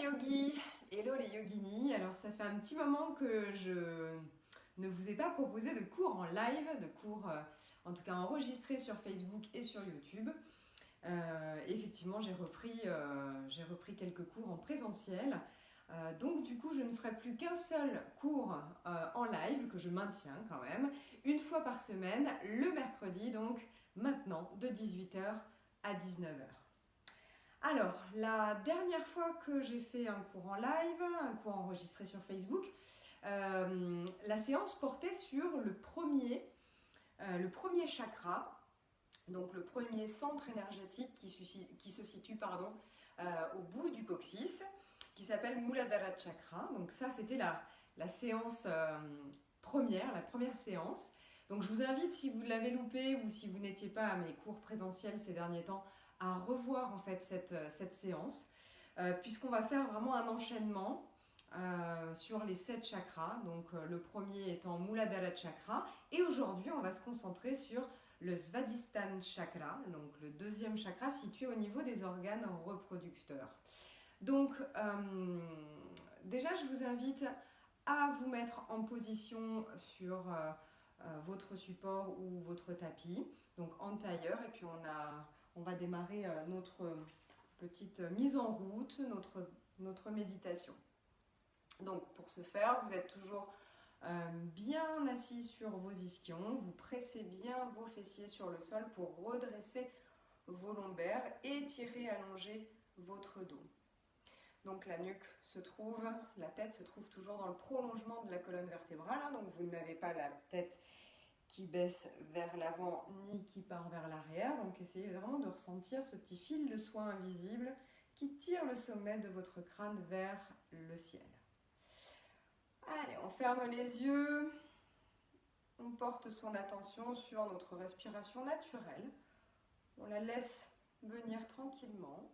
yogis, hello les yoginis. Alors ça fait un petit moment que je ne vous ai pas proposé de cours en live, de cours en tout cas enregistrés sur Facebook et sur YouTube. Effectivement, j'ai repris quelques cours en présentiel. Donc du coup, je ne ferai plus qu'un seul cours en live que je maintiens quand même, une fois par semaine, le mercredi, donc maintenant de 18h à 19h. Alors, la dernière fois que j'ai fait un cours en live, un cours enregistré sur Facebook, la séance portait sur le premier chakra, donc le premier centre énergétique qui se situe au bout du coccyx, qui s'appelle Muladhara Chakra. Donc ça, c'était la séance la première séance. Donc je vous invite, si vous l'avez loupé ou si vous n'étiez pas à mes cours présentiels ces derniers temps, à revoir en fait cette séance, puisqu'on va faire vraiment un enchaînement sur les 7 chakras. Donc le premier étant Muladhara Chakra, et aujourd'hui on va se concentrer sur le Svadhisthana Chakra, donc le deuxième chakra situé au niveau des organes reproducteurs. Donc déjà je vous invite à vous mettre en position sur votre support ou votre tapis, donc en tailleur, et puis on va démarrer notre petite mise en route, notre méditation. Donc pour ce faire, vous êtes toujours bien assis sur vos ischions, vous pressez bien vos fessiers sur le sol pour redresser vos lombaires et étirer, allonger votre dos. Donc la tête se trouve toujours dans le prolongement de la colonne vertébrale, hein, donc vous n'avez pas la tête qui baisse vers l'avant ni qui part vers l'arrière. Donc essayez vraiment de ressentir ce petit fil de soie invisible qui tire le sommet de votre crâne vers le ciel. Allez, on ferme les yeux, on porte son attention sur notre respiration naturelle, on la laisse venir tranquillement.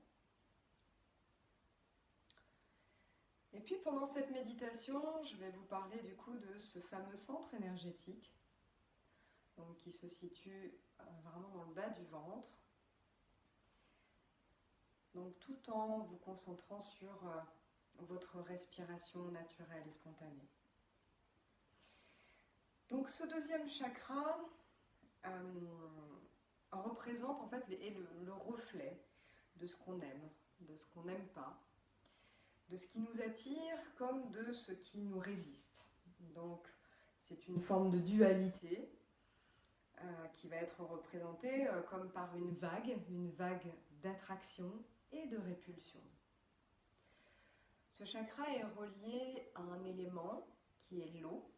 Et puis pendant cette méditation, je vais vous parler du coup de ce fameux centre énergétique, donc qui se situe vraiment dans le bas du ventre. Donc tout en vous concentrant sur votre respiration naturelle et spontanée. Donc ce deuxième chakra représente en fait le reflet de ce qu'on aime, de ce qu'on n'aime pas, de ce qui nous attire comme de ce qui nous résiste. Donc c'est une forme de dualité qui va être représentée comme par une vague d'attraction et de répulsion. Ce chakra est relié à un élément qui est l'eau.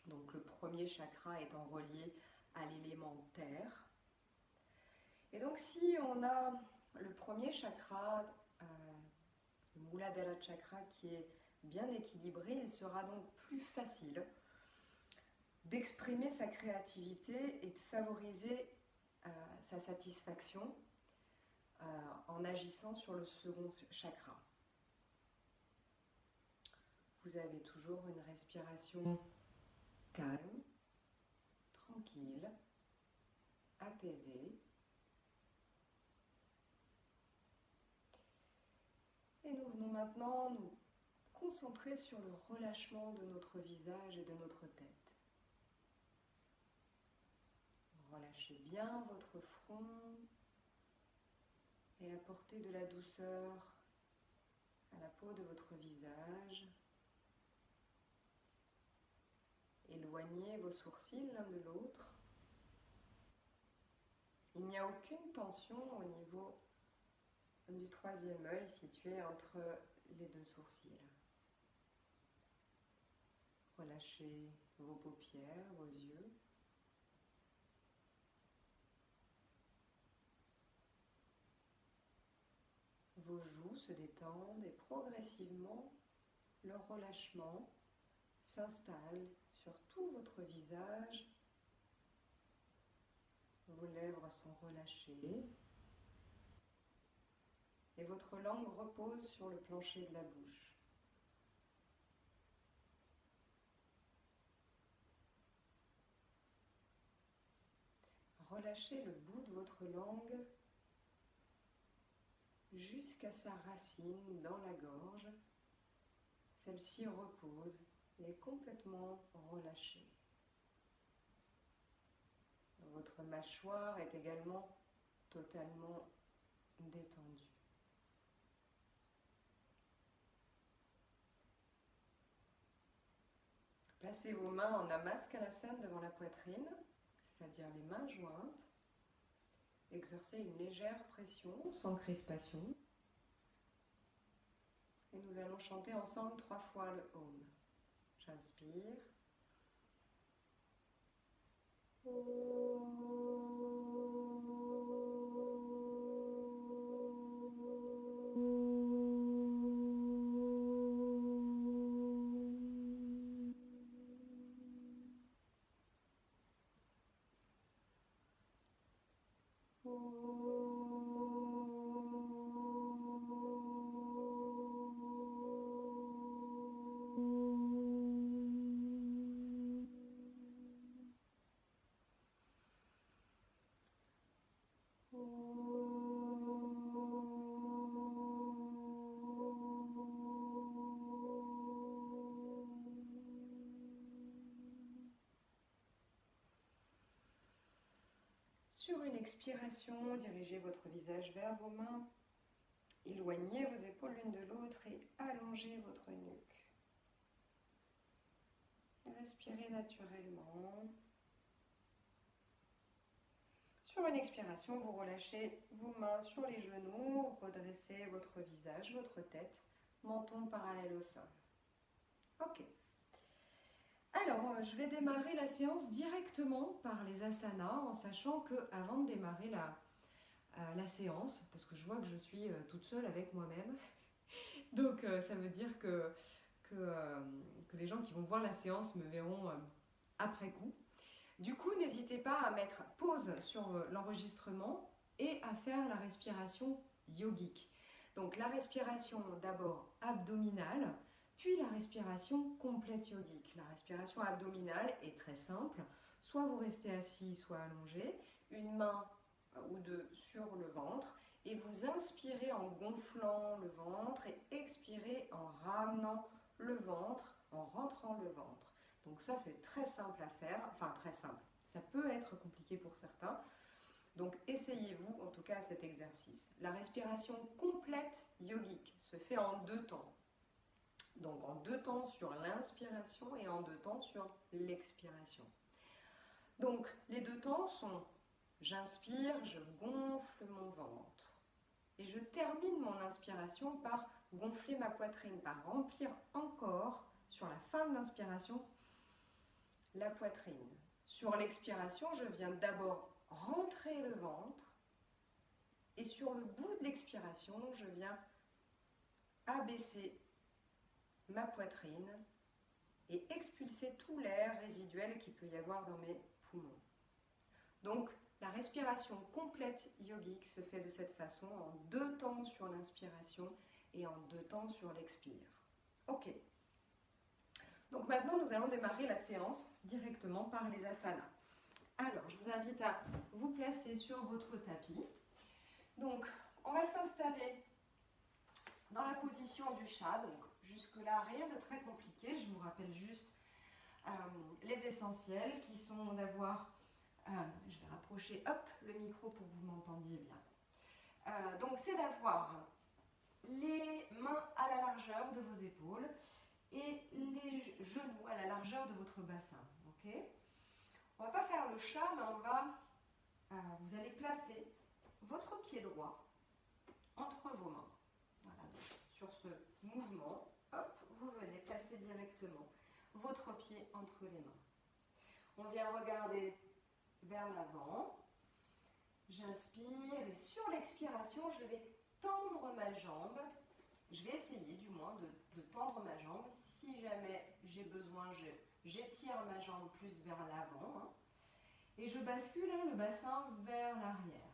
Donc le premier chakra étant relié à l'élément terre. Et donc si on a le premier chakra, le Muladhara Chakra, qui est bien équilibré, il sera donc plus facile d'exprimer sa créativité et de favoriser sa satisfaction en agissant sur le second chakra. Vous avez toujours une respiration calme, tranquille, apaisée. Et nous venons maintenant nous concentrer sur le relâchement de notre visage et de notre tête. Relâchez bien votre front et apportez de la douceur à la peau de votre visage. Éloignez vos sourcils l'un de l'autre. Il n'y a aucune tension au niveau du troisième œil situé entre les deux sourcils. Relâchez vos paupières, vos yeux. Vos joues se détendent et progressivement, le relâchement s'installe sur tout votre visage. Vos lèvres sont relâchées et votre langue repose sur le plancher de la bouche. Relâchez le bout de votre langue jusqu'à sa racine dans la gorge. Celle-ci repose, elle est complètement relâchée. Votre mâchoire est également totalement détendue. Placez vos mains en Namaskalasana devant la poitrine, c'est-à-dire les mains jointes. Exercez une légère pression, sans crispation. Et nous allons chanter ensemble 3 fois le Om. J'inspire. Sur une expiration, dirigez votre visage vers vos mains, éloignez vos épaules l'une de l'autre et allongez votre nuque. Respirez naturellement. Sur une expiration, vous relâchez vos mains sur les genoux, redressez votre visage, votre tête, menton parallèle au sol. Ok. Alors, je vais démarrer la séance directement par les asanas, en sachant que avant de démarrer la séance, parce que je vois que je suis toute seule avec moi-même, donc ça veut dire que les gens qui vont voir la séance me verront après coup. Du coup, n'hésitez pas à mettre pause sur l'enregistrement et à faire la respiration yogique. Donc la respiration d'abord abdominale, puis la respiration complète yogique. La respiration abdominale est très simple. Soit vous restez assis, soit allongé, une main ou deux sur le ventre, et vous inspirez en gonflant le ventre et expirez en ramenant le ventre, en rentrant le ventre. Donc ça, c'est très simple à faire, enfin très simple. Ça peut être compliqué pour certains. Donc essayez-vous en tout cas à cet exercice. La respiration complète yogique se fait en 2 temps. Donc en 2 temps sur l'inspiration et en 2 temps sur l'expiration. Donc les 2 temps sont j'inspire, je gonfle mon ventre. Et je termine mon inspiration par gonfler ma poitrine, par remplir encore sur la fin de l'inspiration la poitrine. Sur l'expiration, je viens d'abord rentrer le ventre et sur le bout de l'expiration, je viens abaisser ma poitrine et expulser tout l'air résiduel qu'il peut y avoir dans mes poumons. Donc, la respiration complète yogique se fait de cette façon en 2 temps sur l'inspiration et en 2 temps sur l'expire. Ok. Donc maintenant, nous allons démarrer la séance directement par les asanas. Alors, je vous invite à vous placer sur votre tapis. Donc, on va s'installer dans la position du chat. Donc, jusque-là, rien de très compliqué. Je vous rappelle juste les essentiels qui sont d'avoir... je vais rapprocher le micro pour que vous m'entendiez bien. Donc, c'est d'avoir les mains à la largeur de vos épaules et les genoux à la largeur de votre bassin. Okay, on ne va pas faire le chat, mais vous allez placer votre pied droit entre vos mains. Voilà, donc, sur ce mouvement, vous venez placer directement votre pied entre les mains. On vient regarder vers l'avant. J'inspire et sur l'expiration, je vais tendre ma jambe. Je vais essayer du moins de tendre ma jambe. Si jamais j'ai besoin, j'étire ma jambe plus vers l'avant. Et je bascule le bassin vers l'arrière.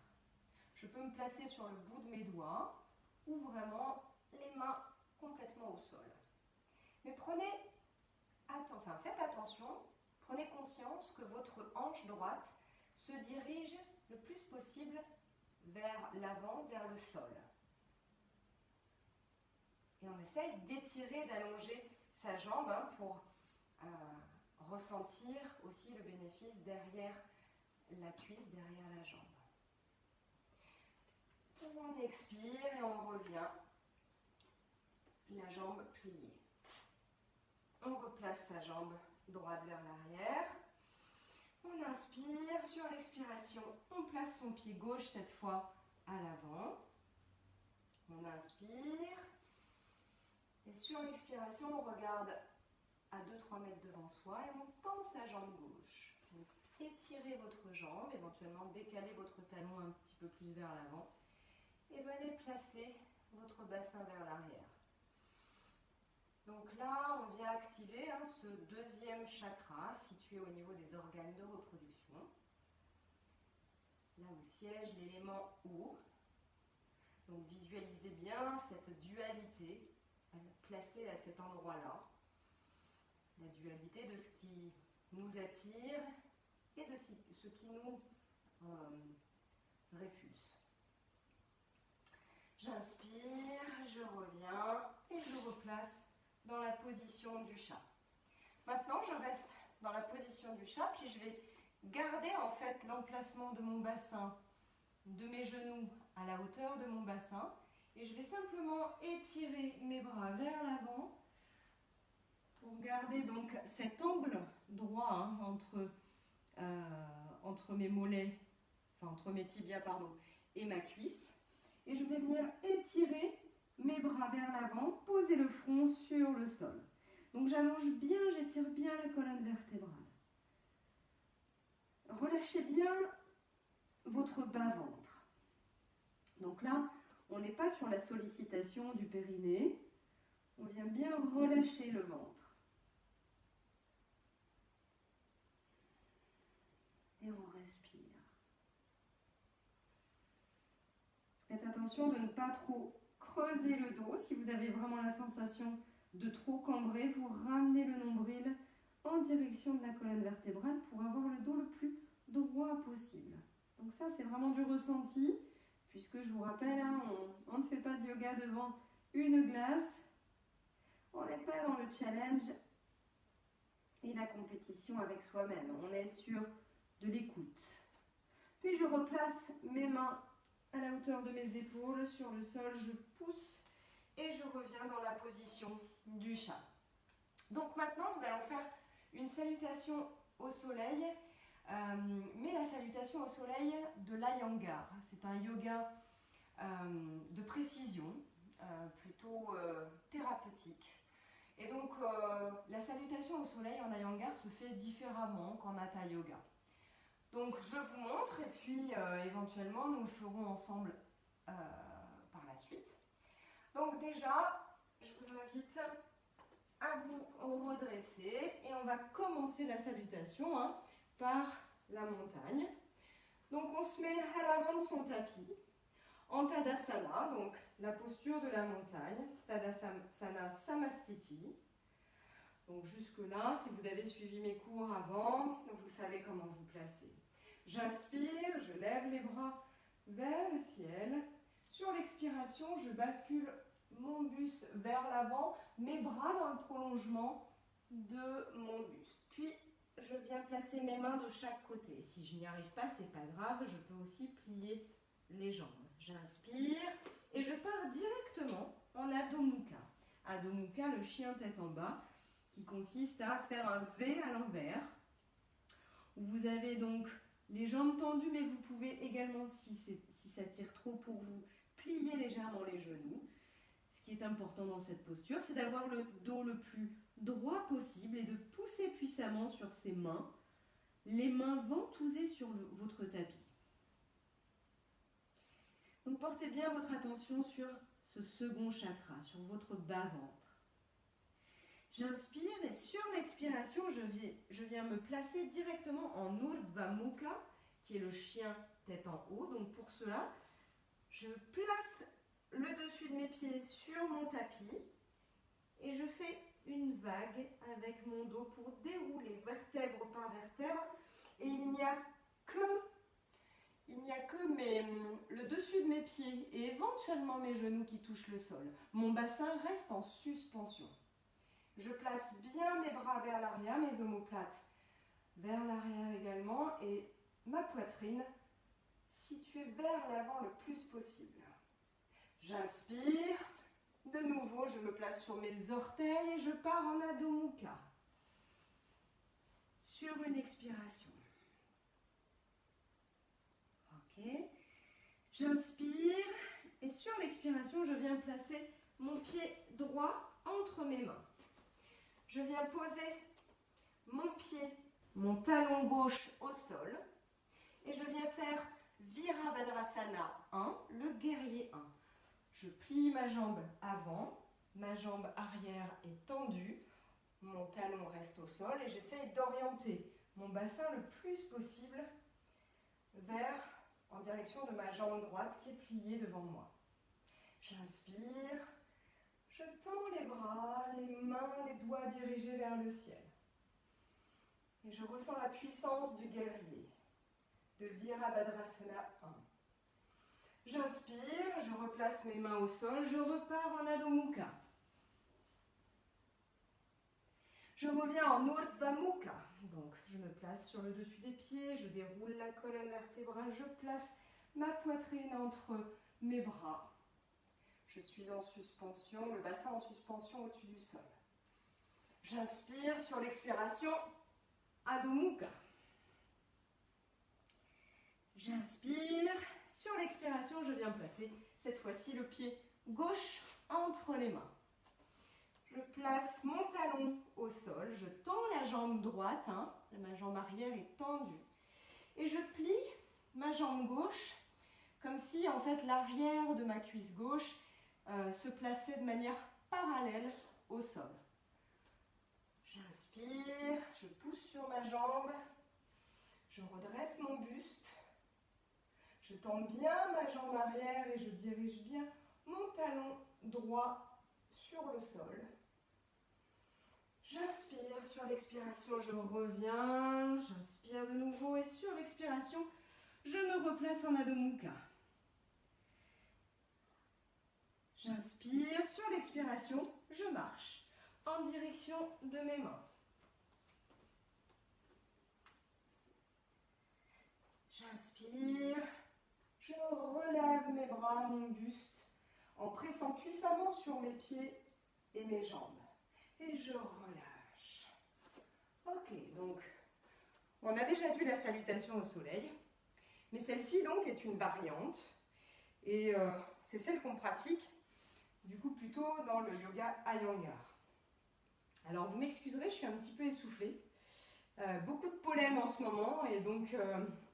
Je peux me placer sur le bout de mes doigts ou vraiment les mains complètement au sol. Mais faites attention, prenez conscience que votre hanche droite se dirige le plus possible vers l'avant, vers le sol. essaye d'étirer, d'allonger sa jambe pour ressentir aussi le bénéfice derrière la cuisse, derrière la jambe. On expire et on revient, la jambe pliée. On replace sa jambe droite vers l'arrière. On inspire, sur l'expiration, on place son pied gauche cette fois à l'avant. On inspire. Et sur l'expiration, on regarde à 2-3 mètres devant soi et on tend sa jambe gauche. Donc, étirez votre jambe, éventuellement décalez votre talon un petit peu plus vers l'avant. Et venez placer votre bassin vers l'arrière. Donc là, on vient activer ce deuxième chakra situé au niveau des organes de reproduction. Là où siège l'élément eau. Donc visualisez bien cette dualité placée à cet endroit-là. La dualité de ce qui nous attire et de ce qui nous répulse. J'inspire, je reviens et je replace dans la position du chat. Maintenant, je reste dans la position du chat, puis je vais garder en fait l'emplacement de mon bassin, de mes genoux à la hauteur de mon bassin, et je vais simplement étirer mes bras vers l'avant pour garder donc cet angle droit entre mes mollets, enfin entre mes tibias et ma cuisse. Et je vais venir étirer mes bras vers l'avant, poser le front sur le sol. Donc j'allonge bien, j'étire bien la colonne vertébrale. Relâchez bien votre bas-ventre. Donc là, on n'est pas sur la sollicitation du périnée. On vient bien relâcher le ventre. Et on respire. Faites attention de ne pas trop creuser le dos. Si vous avez vraiment la sensation de trop cambrer, vous ramenez le nombril en direction de la colonne vertébrale pour avoir le dos le plus droit possible. Donc ça, c'est vraiment du ressenti, puisque je vous rappelle, on ne fait pas de yoga devant une glace. On n'est pas dans le challenge et la compétition avec soi-même. On est sur de l'écoute. Puis je replace mes mains à la hauteur de mes épaules sur le sol, je pousse et je reviens dans la position du chat. Donc maintenant, nous allons faire une salutation au soleil, mais la salutation au soleil de l'Iyengar. C'est un yoga de précision, plutôt thérapeutique. Et donc, la salutation au soleil en Iyengar se fait différemment qu'en Hatha Yoga. Donc je vous montre et puis éventuellement nous le ferons ensemble par la suite. Donc déjà, je vous invite à vous redresser et on va commencer la salutation par la montagne. Donc on se met à l'avant de son tapis en Tadasana, donc la posture de la montagne, Tadasana Samastiti. Donc jusque là, si vous avez suivi mes cours avant, vous savez comment vous placer. J'inspire, je lève les bras vers le ciel. Sur l'expiration, je bascule mon buste vers l'avant, mes bras dans le prolongement de mon buste. Puis, je viens placer mes mains de chaque côté. Si je n'y arrive pas, c'est pas grave, je peux aussi plier les jambes. J'inspire et je pars directement en Adho Mukha. Adho Mukha, le chien tête en bas, qui consiste à faire un V à l'envers. Vous avez donc les jambes tendues, mais vous pouvez également, si ça tire trop pour vous, plier légèrement les genoux. Ce qui est important dans cette posture, c'est d'avoir le dos le plus droit possible et de pousser puissamment sur ses mains, les mains ventousées sur votre tapis. Donc portez bien votre attention sur ce second chakra, sur votre bas-ventre. J'inspire et sur l'expiration, je viens me placer directement en Urdhva Mukha, qui est le chien tête en haut. Donc pour cela, je place le dessus de mes pieds sur mon tapis et je fais une vague avec mon dos pour dérouler vertèbre par vertèbre. Et il n'y a que il n'y a que le dessus de mes pieds et éventuellement mes genoux qui touchent le sol. Mon bassin reste en suspension. Je place bien mes bras vers l'arrière, mes omoplates vers l'arrière également et ma poitrine située vers l'avant le plus possible. J'inspire. De nouveau, je me place sur mes orteils et je pars en Adho Mukha. Sur une expiration. Ok. J'inspire et sur l'expiration, je viens placer mon pied droit entre mes mains. Je viens poser mon pied, mon talon gauche au sol et je viens faire Virabhadrasana 1, le guerrier 1. Je plie ma jambe avant, ma jambe arrière est tendue, mon talon reste au sol et j'essaye d'orienter mon bassin le plus possible en direction de ma jambe droite qui est pliée devant moi. J'inspire, je tends les bras, les mains, les doigts dirigés vers le ciel. Et je ressens la puissance du guerrier, de Virabhadrasana 1. J'inspire, je replace mes mains au sol, je repars en Adho Mukha. Je reviens en Urdhva Mukha. Donc je me place sur le dessus des pieds, je déroule la colonne vertébrale, je place ma poitrine entre mes bras. Je suis en suspension, le bassin en suspension au-dessus du sol. J'inspire, sur l'expiration, Adho Mukha. J'inspire, sur l'expiration, je viens placer cette fois-ci le pied gauche entre les mains. Je place mon talon au sol, je tends la jambe droite, ma jambe arrière est tendue. Et je plie ma jambe gauche comme si en fait l'arrière de ma cuisse gauche se plaçait de manière parallèle au sol. J'inspire, je pousse sur ma jambe, je redresse mon buste, je tends bien ma jambe arrière et je dirige bien mon talon droit sur le sol. J'inspire, sur l'expiration, je reviens, j'inspire de nouveau et sur l'expiration, je me replace en Adho Mukha. J'inspire, sur l'expiration, je marche en direction de mes mains. J'inspire, je relève mes bras, mon buste, en pressant puissamment sur mes pieds et mes jambes. Et je relâche. Ok, donc, on a déjà vu la salutation au soleil, mais celle-ci donc est une variante, et c'est celle qu'on pratique, du coup plutôt dans le yoga Iyengar. Alors vous m'excuserez, je suis un petit peu essoufflée, beaucoup de pollen en ce moment, et donc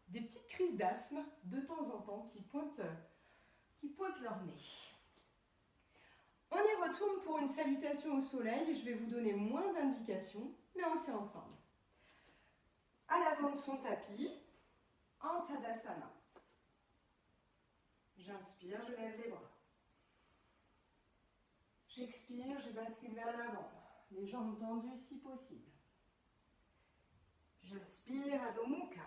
des petites crises d'asthme de temps en temps qui pointent leur nez. On y retourne pour une salutation au soleil. Je vais vous donner moins d'indications, mais on le fait ensemble. À l'avant de son tapis, en Tadasana. J'inspire, je lève les bras. J'expire, je bascule vers l'avant, les jambes tendues si possible. J'inspire, Adho Mukha.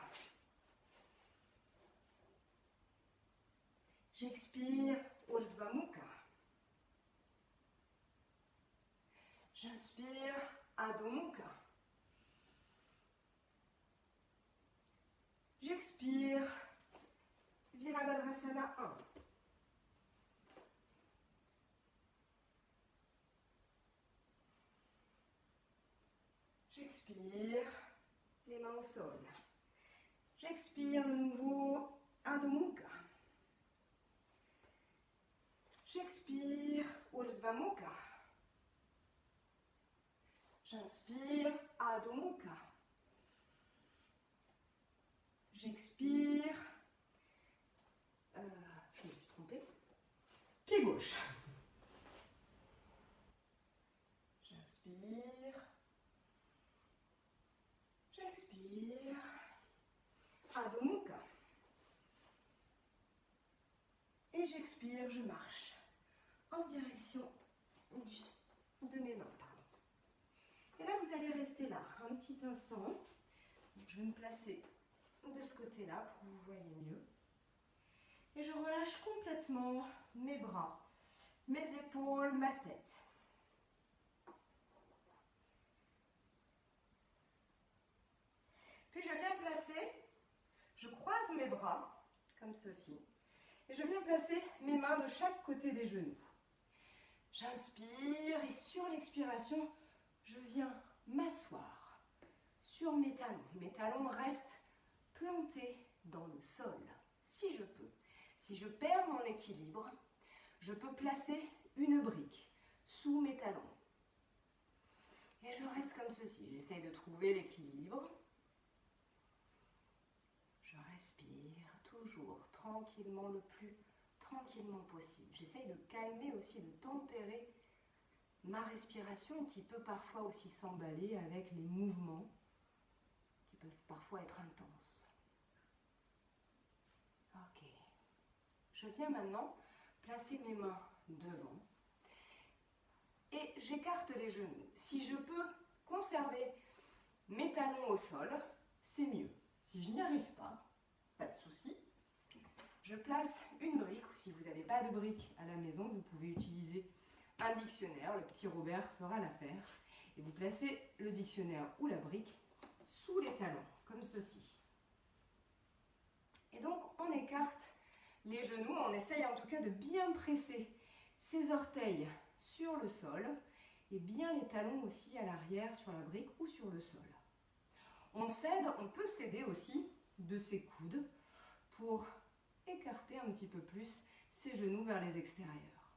J'expire, Urdhva Mukha. J'inspire, Adho Mukha. J'expire, Virabhadrasana 1. J'expire, les mains au sol. J'expire de nouveau, Adho Mukha. J'expire, Urdhva Mukha. J'inspire, Adho Mukha. J'expire, je me suis trompée, pied gauche. J'inspire, j'expire, Adho Mukha. Et j'expire, je marche en direction de mes mains. Et là, vous allez rester là un petit instant. Donc, je vais me placer de ce côté-là pour que vous voyez mieux. Et je relâche complètement mes bras, mes épaules, ma tête. Puis je viens placer, je croise mes bras, comme ceci, et je viens placer mes mains de chaque côté des genoux. J'inspire et sur l'expiration, je viens m'asseoir sur mes talons. Mes talons restent plantés dans le sol, si je peux. Si je perds mon équilibre, je peux placer une brique sous mes talons. Et je reste comme ceci. J'essaye de trouver l'équilibre. Je respire toujours tranquillement, le plus tranquillement possible. J'essaye de calmer aussi, de tempérer ma respiration qui peut parfois aussi s'emballer avec les mouvements qui peuvent parfois être intenses. Ok. Je viens maintenant placer mes mains devant et j'écarte les genoux. Si je peux conserver mes talons au sol, c'est mieux. Si je n'y arrive pas, pas de souci. Je place une brique, ou si vous n'avez pas de brique à la maison, vous pouvez utiliser un dictionnaire, le petit Robert fera l'affaire. Et vous placez le dictionnaire ou la brique sous les talons, comme ceci. Et donc on écarte les genoux, on essaye en tout cas de bien presser ses orteils sur le sol et bien les talons aussi à l'arrière sur la brique ou sur le sol. On peut s'aider aussi de ses coudes pour écarter un petit peu plus ses genoux vers les extérieurs.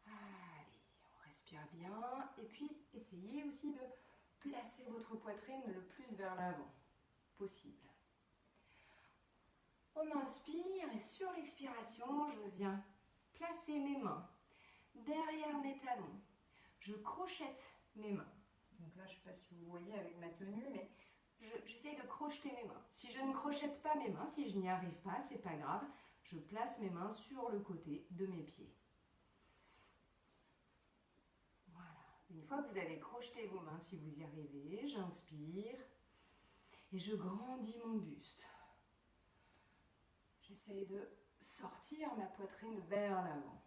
Allez, on respire bien et puis essayez aussi de placer votre poitrine le plus vers l'avant possible. On inspire et sur l'expiration, je viens placer mes mains derrière mes talons. Je crochette mes mains. Donc là, je ne sais pas si vous voyez avec ma tenue, mais j'essaye de crocheter mes mains. Si je ne crochette pas mes mains, si je n'y arrive pas, c'est pas grave. Je place mes mains sur le côté de mes pieds. Voilà. Une fois que vous avez crocheté vos mains, si vous y arrivez, j'inspire et je grandis mon buste. J'essaye de sortir ma poitrine vers l'avant,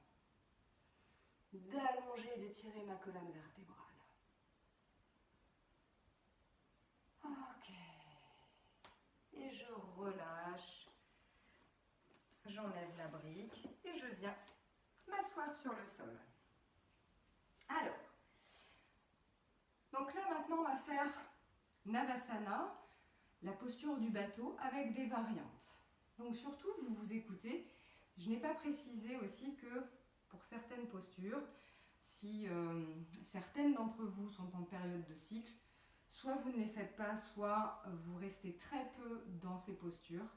d'allonger, d'étirer ma colonne vertébrale. Ok. Et je relâche. J'enlève la brique et je viens m'asseoir sur le sol. Alors, donc là maintenant on va faire Navasana, la posture du bateau avec des variantes. Donc surtout vous écoutez, je n'ai pas précisé aussi que pour certaines postures, si certaines d'entre vous sont en période de cycle, soit vous ne les faites pas, soit vous restez très peu dans ces postures,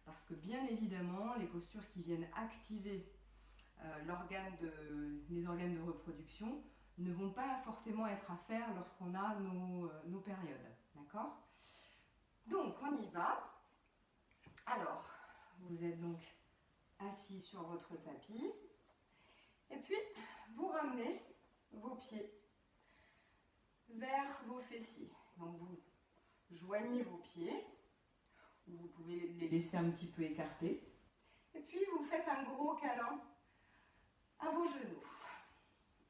parce que bien évidemment, les postures qui viennent activer les organes de reproduction ne vont pas forcément être à faire lorsqu'on a nos périodes. D'accord ? Donc, on y va. Alors, vous êtes donc assis sur votre tapis. Et puis, vous ramenez vos pieds vers vos fessiers. Donc, vous joignez vos pieds, ou vous pouvez les laisser un petit peu écartés. Et puis, vous faites un gros câlin à vos genoux.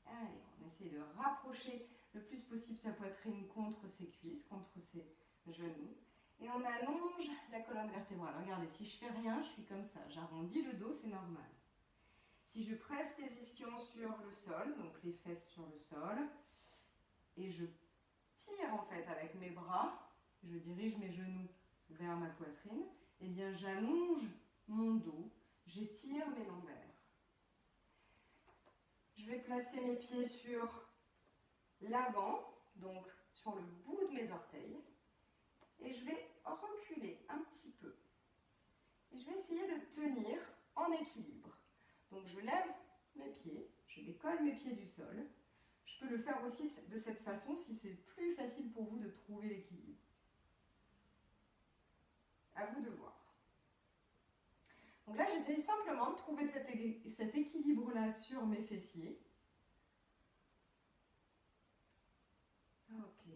Allez, on essaie de rapprocher le plus possible sa poitrine contre ses cuisses, contre ses genoux. Et on allonge la colonne vertébrale. Regardez, si je fais rien, je suis comme ça. J'arrondis le dos, c'est normal. Si je presse les ischions sur le sol, donc les fesses sur le sol, et je tire en fait avec mes bras, je dirige mes genoux vers ma poitrine, et bien j'allonge mon dos, j'étire mes lombaires. Je vais placer mes pieds sur l'avant, donc sur le bout de mes orteils, et je vais reculer un petit peu. Et je vais essayer de tenir en équilibre. Donc je lève mes pieds, je décolle mes pieds du sol. Je peux le faire aussi de cette façon si c'est plus facile pour vous de trouver l'équilibre. À vous de voir. Donc là, j'essaye simplement de trouver cet équilibre-là sur mes fessiers. Ok.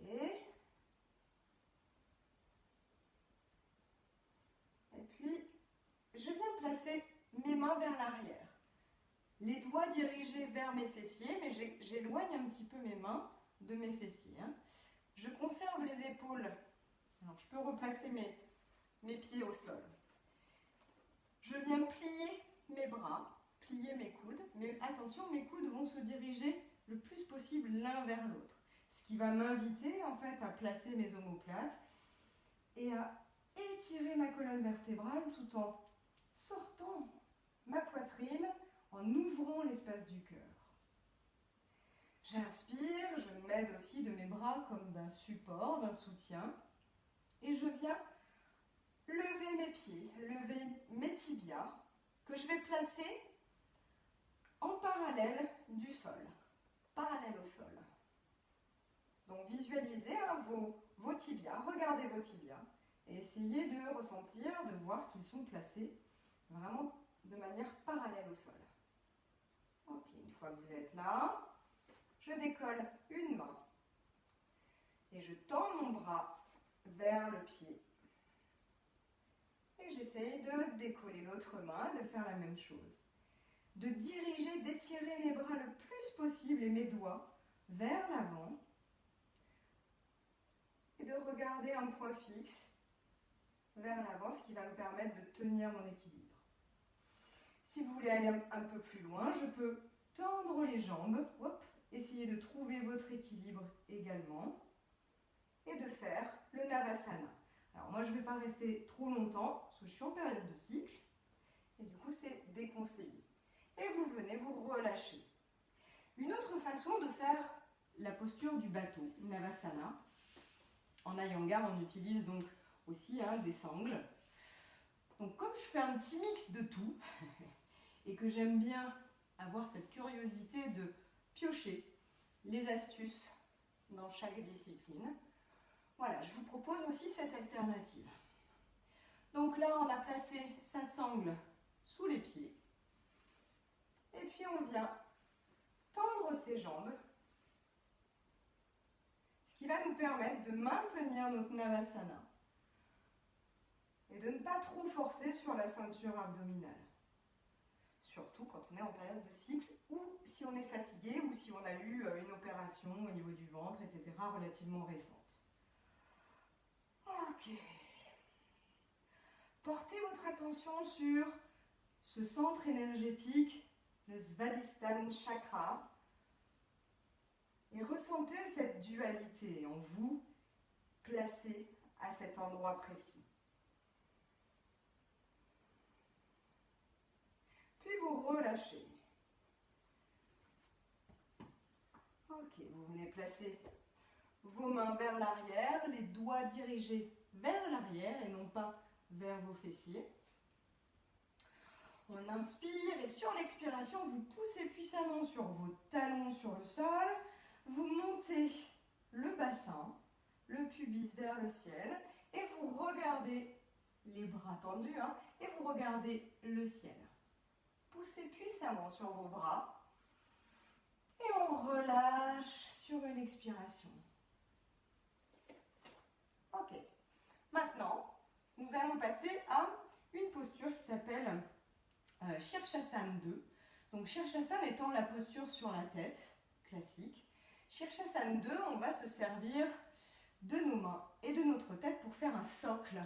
Et puis, je mes mains vers l'arrière. Les doigts dirigés vers mes fessiers, mais j'éloigne un petit peu mes mains de mes fessiers. Hein. Je conserve les épaules. Alors, je peux replacer mes pieds au sol. Je viens plier mes bras, plier mes coudes, mais attention, mes coudes vont se diriger le plus possible l'un vers l'autre. Ce qui va m'inviter en fait à placer mes omoplates et à étirer ma colonne vertébrale tout en sortant ma poitrine, en ouvrant l'espace du cœur. J'inspire, je m'aide aussi de mes bras comme d'un support, d'un soutien, et je viens lever mes pieds, lever mes tibias, que je vais placer en parallèle du sol, parallèle au sol. Donc visualisez hein, vos tibias, regardez vos tibias, et essayez de ressentir, de voir qu'ils sont placés vraiment de manière parallèle au sol. Ok, une fois que vous êtes là, je décolle une main et je tends mon bras vers le pied. Et j'essaye de décoller l'autre main, de faire la même chose. De diriger, d'étirer mes bras le plus possible et mes doigts vers l'avant. Et de regarder un point fixe vers l'avant, ce qui va me permettre de tenir mon équilibre. Si vous voulez aller un peu plus loin, je peux tendre les jambes, hop, essayer de trouver votre équilibre également et de faire le Navasana. Alors moi je ne vais pas rester trop longtemps parce que je suis en période de cycle et du coup c'est déconseillé. Et vous venez vous relâcher. Une autre façon de faire la posture du bateau, Navasana. En Iyengar on utilise donc aussi hein, des sangles. Donc comme je fais un petit mix de tout et que j'aime bien avoir cette curiosité de piocher les astuces dans chaque discipline, voilà, je vous propose aussi cette alternative. Donc là, on a placé sa sangle sous les pieds. Et puis on vient tendre ses jambes, ce qui va nous permettre de maintenir notre Navasana et de ne pas trop forcer sur la ceinture abdominale. Surtout quand on est en période de cycle ou si on est fatigué ou si on a eu une opération au niveau du ventre, etc. relativement récente. Ok. Portez votre attention sur ce centre énergétique, le Svadhisthana Chakra, et ressentez cette dualité en vous placée à cet endroit précis. Puis vous relâchez. Ok, vous venez placer vos mains vers l'arrière, les doigts dirigés vers l'arrière et non pas vers vos fessiers. On inspire et sur l'expiration, vous poussez puissamment sur vos talons sur le sol. Vous montez le bassin, le pubis vers le ciel et vous regardez les bras tendus hein, et vous regardez le ciel. Poussez puissamment sur vos bras et on relâche sur une expiration. Ok. Maintenant, nous allons passer à une posture qui s'appelle Shirshasana 2. Donc Shirshasana étant la posture sur la tête, classique. Shirshasana 2, on va se servir de nos mains et de notre tête pour faire un socle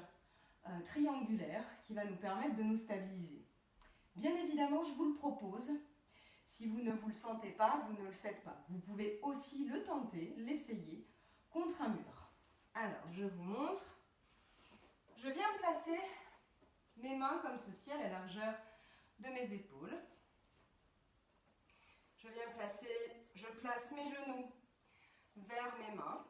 triangulaire qui va nous permettre de nous stabiliser. Bien évidemment, je vous le propose. Si vous ne vous le sentez pas, vous ne le faites pas. Vous pouvez aussi le tenter, l'essayer contre un mur. Alors, je vous montre. Je viens placer mes mains comme ceci à la largeur de mes épaules. Je place mes genoux vers mes mains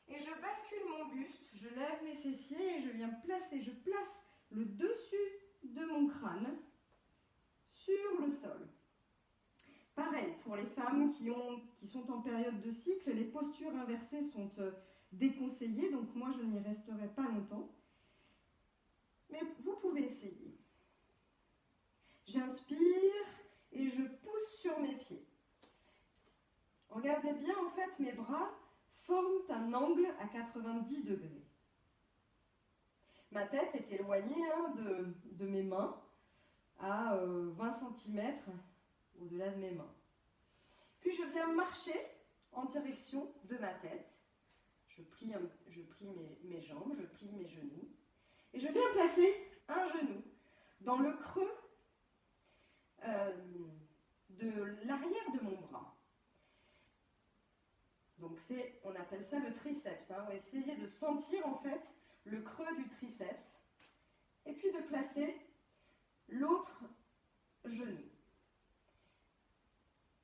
et je bascule mon buste, je lève mes fessiers et je place le dessus de mon crâne sur le sol. Pareil, pour les femmes qui sont en période de cycle, les postures inversées sont déconseillées, donc moi je n'y resterai pas longtemps. Mais vous pouvez essayer. J'inspire et je pousse sur mes pieds. Regardez bien, en fait, mes bras forment un angle à 90 degrés. Ma tête est éloignée de mes mains. à 20 cm au-delà de mes mains. Puis je viens marcher en direction de ma tête. Je plie mes jambes, je plie mes genoux. Et je viens placer un genou dans le creux de l'arrière de mon bras. Donc on appelle ça le triceps. On va essayer de sentir en fait le creux du triceps. Et puis de placer l'autre genou.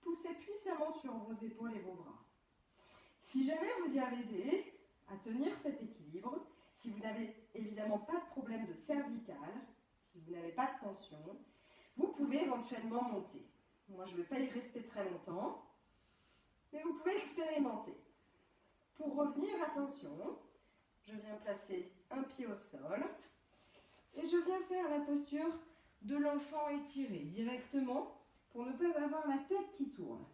Poussez puissamment sur vos épaules et vos bras. Si jamais vous y arrivez à tenir cet équilibre, si vous n'avez évidemment pas de problème de cervicale, si vous n'avez pas de tension, vous pouvez éventuellement monter. Moi, je ne vais pas y rester très longtemps, mais vous pouvez expérimenter. Pour revenir, attention, je viens placer un pied au sol et je viens faire la posture de l'enfant étiré directement pour ne pas avoir la tête qui tourne.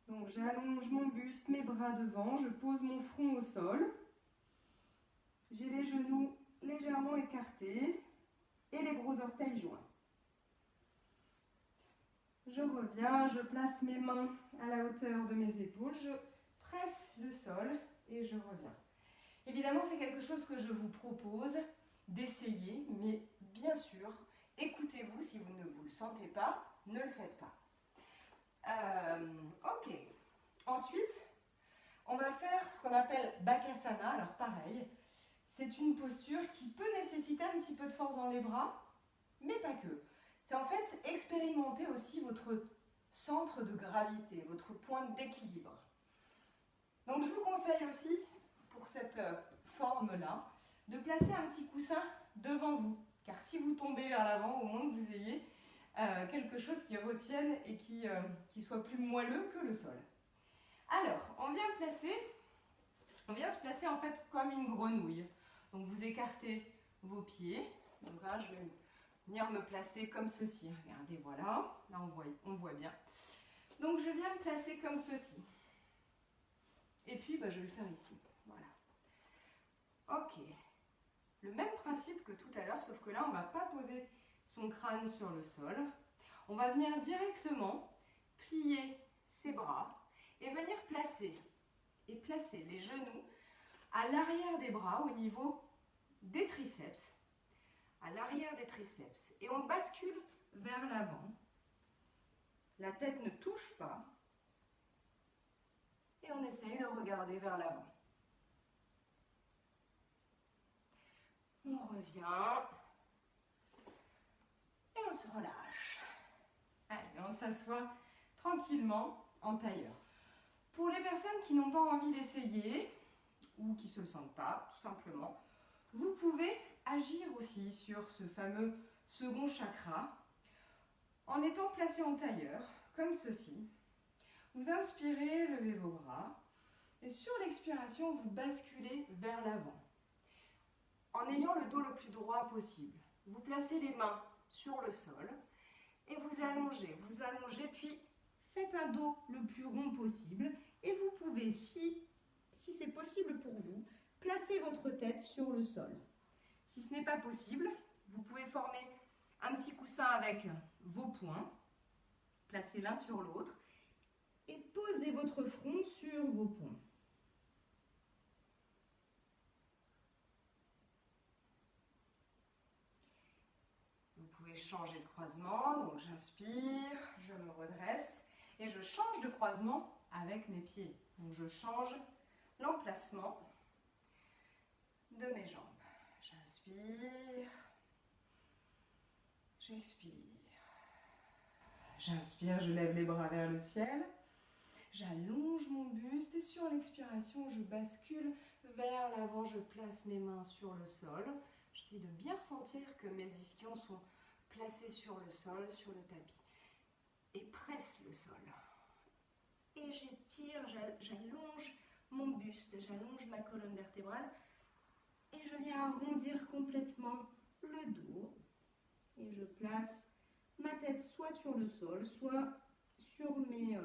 Donc j'allonge mon buste, mes bras devant, je pose mon front au sol. J'ai les genoux légèrement écartés et les gros orteils joints. Je reviens, je place mes mains à la hauteur de mes épaules, je presse le sol et je reviens. Évidemment, c'est quelque chose que je vous propose d'essayer, mais bien sûr, écoutez-vous, si vous ne vous le sentez pas, ne le faites pas. Ok. Ensuite, on va faire ce qu'on appelle Bakasana. Alors pareil, c'est une posture qui peut nécessiter un petit peu de force dans les bras, mais pas que. C'est en fait expérimenter aussi votre centre de gravité, votre point d'équilibre. Donc je vous conseille aussi, pour cette forme-là, de placer un petit coussin devant vous. Car si vous tombez vers l'avant, au moins que vous ayez quelque chose qui retienne et qui soit plus moelleux que le sol. Alors, on vient se placer en fait comme une grenouille. Donc vous écartez vos pieds. Donc là, je vais venir me placer comme ceci. Regardez, voilà. Là, on voit bien. Donc je viens me placer comme ceci. Et puis, je vais le faire ici. Voilà. Ok. Le même principe que tout à l'heure, sauf que là, on ne va pas poser son crâne sur le sol. On va venir directement plier ses bras et venir placer les genoux à l'arrière des bras au niveau des triceps. À l'arrière des triceps. Et on bascule vers l'avant. La tête ne touche pas. Et on essaye de regarder vers l'avant. On revient. Et on se relâche. Allez, on s'assoit tranquillement en tailleur. Pour les personnes qui n'ont pas envie d'essayer, ou qui ne se le sentent pas, tout simplement, vous pouvez agir aussi sur ce fameux second chakra en étant placé en tailleur, comme ceci. Vous inspirez, levez vos bras, et sur l'expiration, vous basculez vers l'avant, en ayant le dos le plus droit possible. Vous placez les mains sur le sol, et vous allongez, puis faites un dos le plus rond possible, et vous pouvez, si c'est possible pour vous, placer votre tête sur le sol. Si ce n'est pas possible, vous pouvez former un petit coussin avec vos poings, placez l'un sur l'autre, et posez votre front sur vos poings. Vous pouvez changer de croisement, donc j'inspire, je me redresse, et je change de croisement avec mes pieds. Donc je change l'emplacement de mes jambes. J'inspire, j'expire. J'inspire, je lève les bras vers le ciel. J'allonge mon buste et sur l'expiration, je bascule vers l'avant. Je place mes mains sur le sol. J'essaie de bien ressentir que mes ischions sont placés sur le sol, sur le tapis. Et presse le sol. Et j'étire, j'allonge mon buste, j'allonge ma colonne vertébrale. Et je viens arrondir complètement le dos. Et je place ma tête soit sur le sol, soit sur mes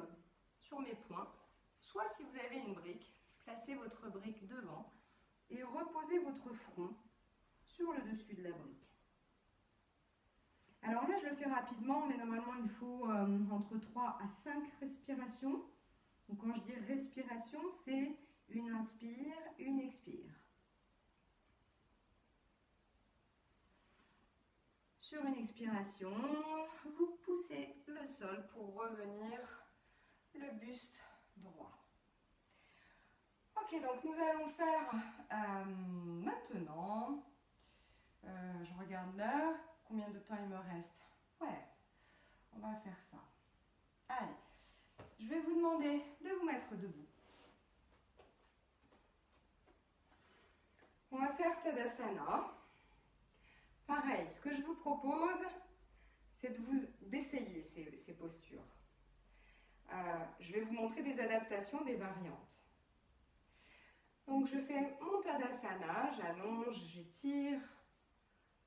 poings. Soit si vous avez une brique, placez votre brique devant et reposez votre front sur le dessus de la brique. Alors là, je le fais rapidement, mais normalement, il faut entre 3 à 5 respirations. Donc quand je dis respiration, c'est une inspire, une expire. Sur une expiration, vous poussez le sol pour revenir le buste droit. Ok, donc nous allons faire maintenant, je regarde l'heure, combien de temps il me reste? Ouais, on va faire ça. Allez, je vais vous demander de vous mettre debout. On va faire Tadasana. Pareil, ce que je vous propose, c'est d'essayer ces postures. Je vais vous montrer des adaptations, des variantes. Donc je fais mon Tadasana, j'allonge, j'étire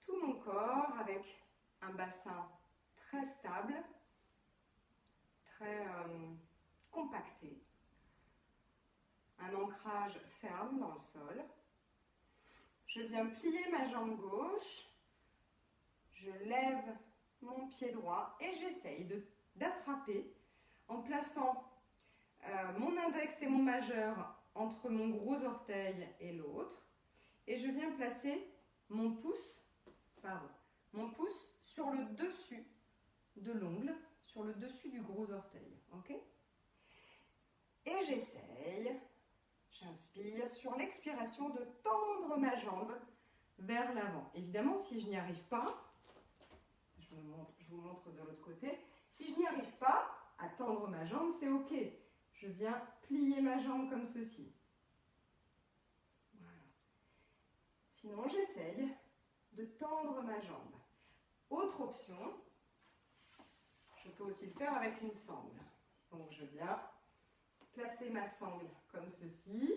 tout mon corps avec un bassin très stable, très compacté, un ancrage ferme dans le sol. Je viens plier ma jambe gauche, je lève mon pied droit et j'essaye d'attraper en plaçant mon index et mon majeur entre mon gros orteil et l'autre. Et je viens placer mon pouce sur le dessus de l'ongle, sur le dessus du gros orteil. Ok? Et j'essaye, j'inspire sur l'expiration de tendre ma jambe vers l'avant. Évidemment, si je n'y arrive pas, je vous montre de l'autre côté, si je n'y arrive pas à tendre ma jambe, c'est ok. Je viens plier ma jambe comme ceci. Voilà. Sinon, j'essaye de tendre ma jambe. Autre option, je peux aussi le faire avec une sangle. Donc, je viens placer ma sangle comme ceci.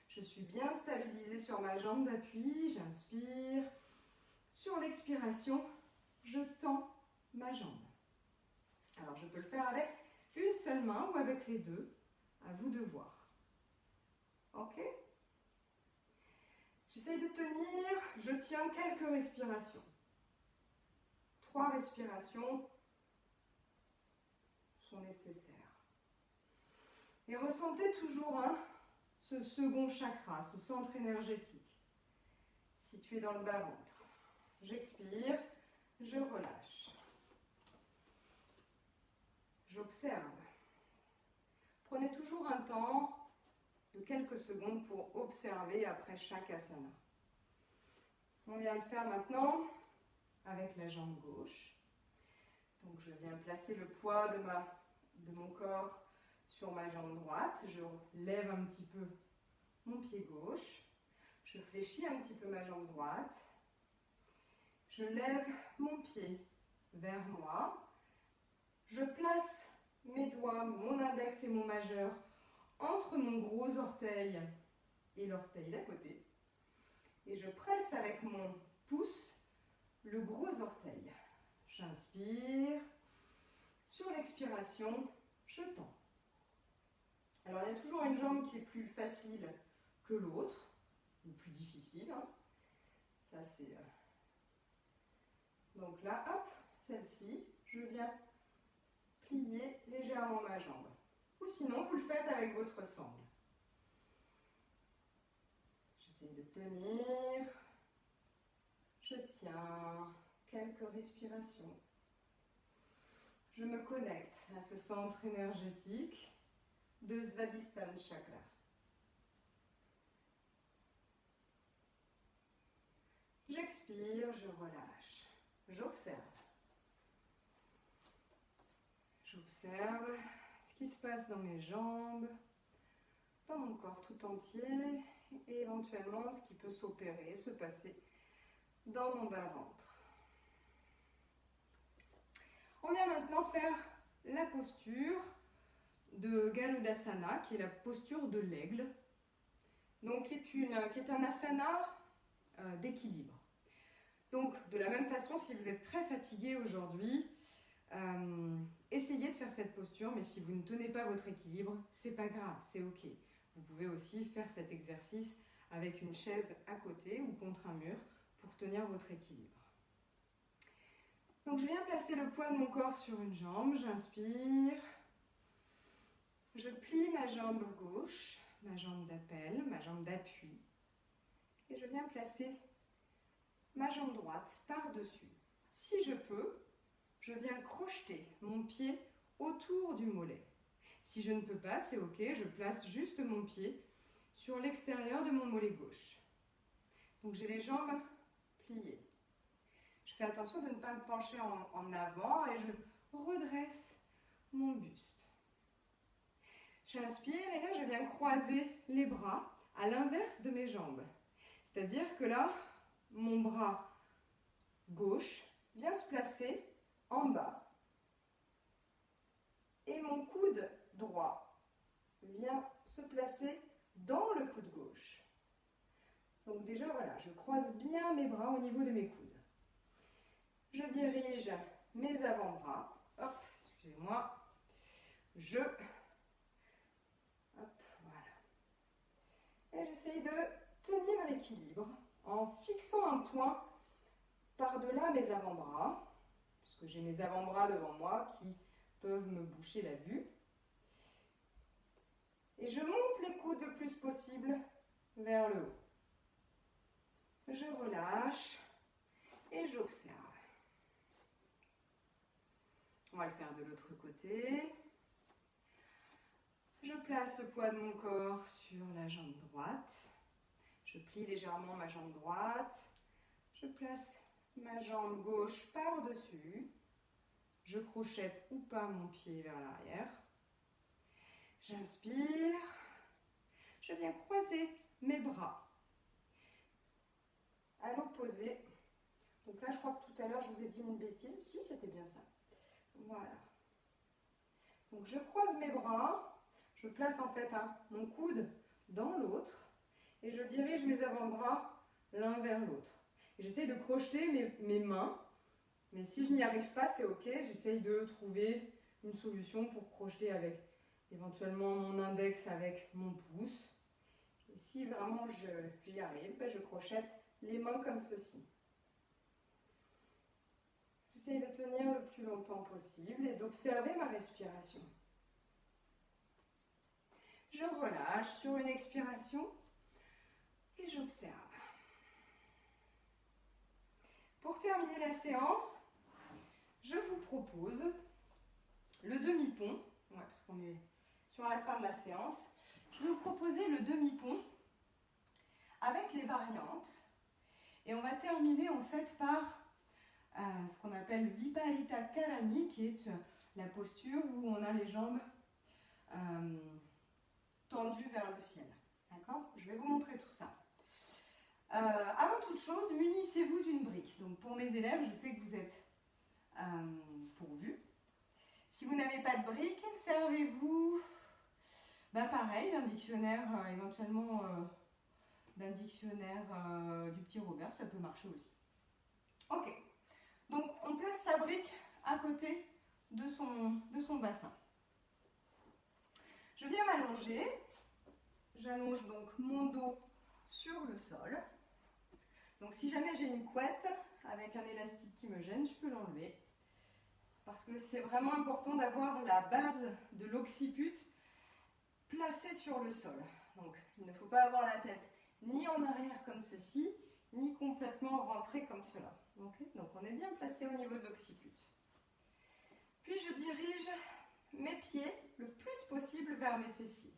Je suis bien stabilisée sur ma jambe d'appui. J'inspire. Sur l'expiration, je tends ma jambe. Alors, je peux le faire avec une seule main ou avec les deux. À vous de voir. Ok? J'essaye de tenir. Je tiens quelques respirations. 3 respirations sont nécessaires. Et ressentez toujours ce second chakra, ce centre énergétique, situé dans le bas-ventre. J'expire, je relâche. J'observe. Prenez toujours un temps de quelques secondes pour observer après chaque asana. On vient le faire maintenant avec la jambe gauche. Donc je viens placer le poids de mon corps sur ma jambe droite. Je lève un petit peu mon pied gauche. Je fléchis un petit peu ma jambe droite. Je lève mon pied vers moi. Je place mes doigts, mon index et mon majeur, entre mon gros orteil et l'orteil d'à côté. Et je presse avec mon pouce le gros orteil. J'inspire. Sur l'expiration, je tends. Alors, il y a toujours une jambe qui est plus facile que l'autre, ou plus difficile. Ça, c'est... Donc là, hop, celle-ci, je viens plier légèrement ma jambe. Ou sinon, vous le faites avec votre sangle. J'essaie de tenir. Je tiens. Quelques respirations. Je me connecte à ce centre énergétique de Svadhisthana Chakra. J'expire, je relâche. J'observe. J'observe ce qui se passe dans mes jambes, dans mon corps tout entier et éventuellement ce qui peut s'opérer, se passer dans mon bas-ventre. On vient maintenant faire la posture de Garudasana, qui est la posture de l'aigle, donc qui est un asana d'équilibre. Donc, de la même façon, si vous êtes très fatigué aujourd'hui, essayez de faire cette posture, mais si vous ne tenez pas votre équilibre, c'est pas grave, c'est ok. Vous pouvez aussi faire cet exercice avec une chaise à côté ou contre un mur pour tenir votre équilibre. Donc je viens placer le poids de mon corps sur une jambe, j'inspire. Je plie ma jambe gauche, ma jambe d'appel, ma jambe d'appui. Et je viens placer ma jambe droite par-dessus. Si je peux, je viens crocheter mon pied autour du mollet. Si je ne peux pas, c'est ok, je place juste mon pied sur l'extérieur de mon mollet gauche. Donc j'ai les jambes pliées. Je fais attention de ne pas me pencher en avant et je redresse mon buste. J'inspire et là je viens croiser les bras à l'inverse de mes jambes. C'est-à-dire que là, mon bras gauche vient se placer en bas et mon coude droit vient se placer dans le coude gauche. Donc déjà voilà, je croise bien mes bras au niveau de mes coudes. Je dirige mes avant-bras, hop, excusez-moi, hop, voilà. Et j'essaye de tenir l'équilibre en fixant un point par-delà mes avant-bras, puisque j'ai mes avant-bras devant moi qui peuvent me boucher la vue. Et je monte les coudes le plus possible vers le haut. Je relâche et j'observe. On va le faire de l'autre côté. Je place le poids de mon corps sur la jambe droite. Je plie légèrement ma jambe droite. Je place ma jambe gauche par-dessus. Je crochette ou pas mon pied vers l'arrière. J'inspire. Je viens croiser mes bras à l'opposé. Donc là, je crois que tout à l'heure, je vous ai dit une bêtise. Si, c'était bien ça. Voilà. Donc je croise mes bras. Je place en fait mon coude dans l'autre. Et je dirige mes avant-bras l'un vers l'autre. Et j'essaye de crocheter mes mains. Mais si je n'y arrive pas, c'est ok. J'essaye de trouver une solution pour crocheter avec éventuellement mon index avec mon pouce. Et si vraiment j'y arrive, je crochette les mains comme ceci. J'essaye de tenir le plus longtemps possible et d'observer ma respiration. Je relâche sur une expiration et j'observe. Pour terminer la séance, je vous propose le demi-pont, parce qu'on est sur la fin de la séance. Je vais vous proposer le demi-pont avec les variantes. Et on va terminer en fait par ce qu'on appelle Viparita Karani, qui est la posture où on a les jambes tendues vers le ciel. D'accord ? Je vais vous montrer tout ça. Avant toute chose, munissez-vous d'une brique. Donc pour mes élèves, je sais que vous êtes pourvus. Si vous n'avez pas de brique, servez-vous pareil d'un dictionnaire, éventuellement d'un dictionnaire du petit Robert, ça peut marcher aussi. Ok, donc on place sa brique à côté de son bassin. Je viens m'allonger, j'allonge donc mon dos sur le sol. Donc si jamais j'ai une couette avec un élastique qui me gêne, je peux l'enlever. Parce que c'est vraiment important d'avoir la base de l'occiput placée sur le sol. Donc il ne faut pas avoir la tête ni en arrière comme ceci, ni complètement rentrée comme cela. Okay ? Donc on est bien placé au niveau de l'occiput. Puis je dirige mes pieds le plus possible vers mes fessiers.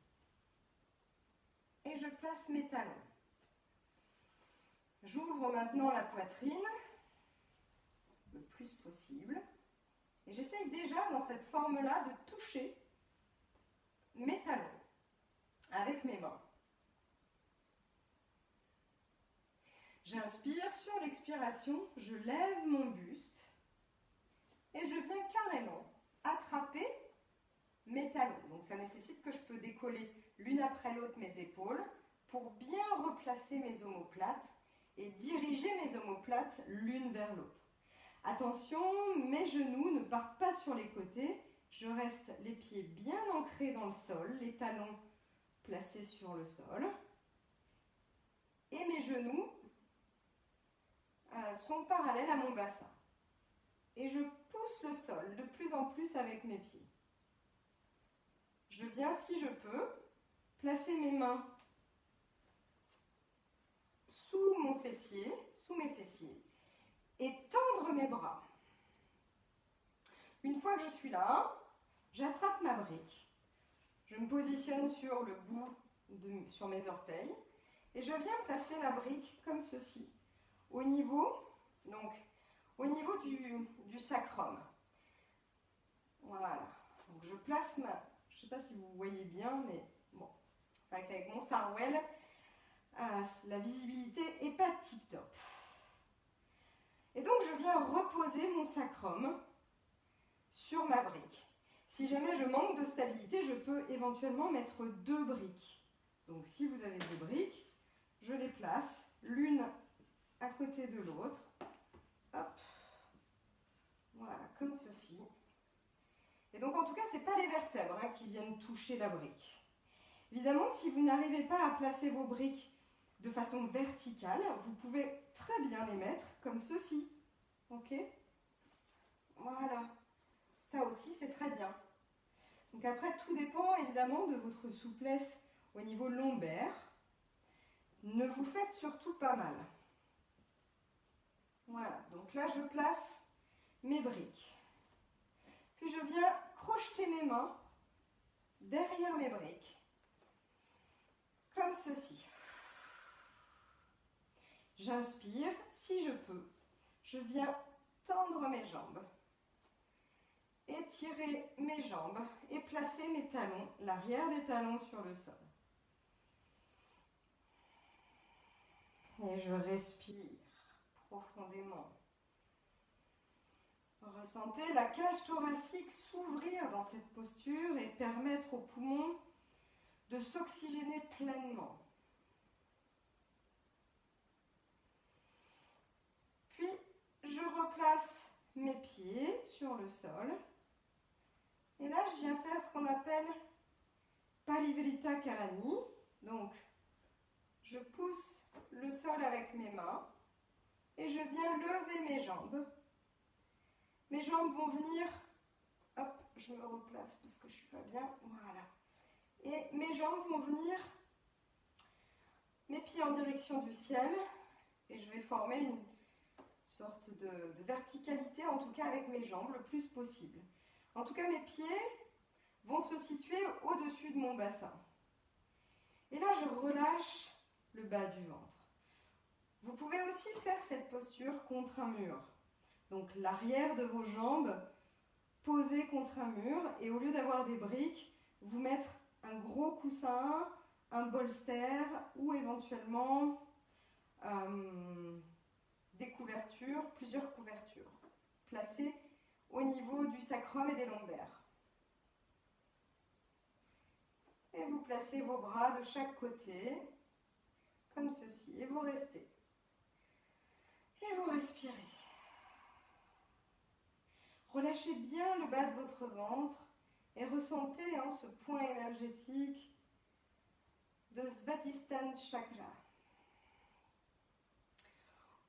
Et je place mes talons. J'ouvre maintenant la poitrine le plus possible. Et j'essaye déjà dans cette forme-là de toucher mes talons avec mes mains. J'inspire, sur l'expiration, je lève mon buste et je viens carrément attraper mes talons. Donc ça nécessite que je peux décoller l'une après l'autre mes épaules pour bien replacer mes omoplates et diriger mes omoplates l'une vers l'autre. Attention, mes genoux ne partent pas sur les côtés, je reste les pieds bien ancrés dans le sol, les talons placés sur le sol. Et mes genoux sont parallèles à mon bassin. et je pousse le sol de plus en plus avec mes pieds. Je viens, si je peux, placer mes mains sous mon fessier, sous mes fessiers, et tendre mes bras. Une fois que je suis là, j'attrape ma brique. Je me positionne sur le bout, sur mes orteils, et je viens placer la brique comme ceci, au niveau du sacrum. Voilà. Donc je place ma... Je ne sais pas si vous voyez bien, mais bon, c'est vrai qu'avec mon sarouel, la visibilité n'est pas tip-top. Et donc je viens reposer mon sacrum sur ma brique. Si jamais je manque de stabilité, je peux éventuellement mettre 2 briques. Donc si vous avez 2 briques, je les place l'une à côté de l'autre. Hop. Voilà, comme ceci. Et donc en tout cas, ce n'est pas les vertèbres qui viennent toucher la brique. Évidemment, si vous n'arrivez pas à placer vos briques de façon verticale, vous pouvez très bien les mettre comme ceci. Ok? Voilà. Ça aussi, c'est très bien. Donc après, tout dépend évidemment de votre souplesse au niveau lombaire. Ne vous faites surtout pas mal. Voilà. Donc là, je place mes briques. Puis je viens crocheter mes mains derrière mes briques. Comme ceci. J'inspire, si je peux. Je viens tendre mes jambes. Étirer mes jambes et placer mes talons, l'arrière des talons sur le sol. Et je respire profondément. Ressentez la cage thoracique s'ouvrir dans cette posture et permettre aux poumons de s'oxygéner pleinement. Puis, je replace mes pieds sur le sol. Et là, je viens faire ce qu'on appelle Parivrtta Karani. Donc, je pousse le sol avec mes mains et je viens lever mes jambes. Mes jambes vont venir, hop, je me replace parce que je ne suis pas bien, voilà. Et mes jambes vont venir, mes pieds en direction du ciel, et je vais former une sorte de verticalité, en tout cas avec mes jambes, le plus possible. En tout cas, mes pieds vont se situer au-dessus de mon bassin. Et là, je relâche le bas du ventre. Vous pouvez aussi faire cette posture contre un mur. Donc l'arrière de vos jambes posées contre un mur et au lieu d'avoir des briques, vous mettre un gros coussin, un bolster ou éventuellement des couvertures, plusieurs couvertures placées au niveau du sacrum et des lombaires. Et vous placez vos bras de chaque côté, comme ceci, et vous restez. Et vous respirez. Relâchez bien le bas de votre ventre et ressentez ce point énergétique de Svadhisthana Chakra.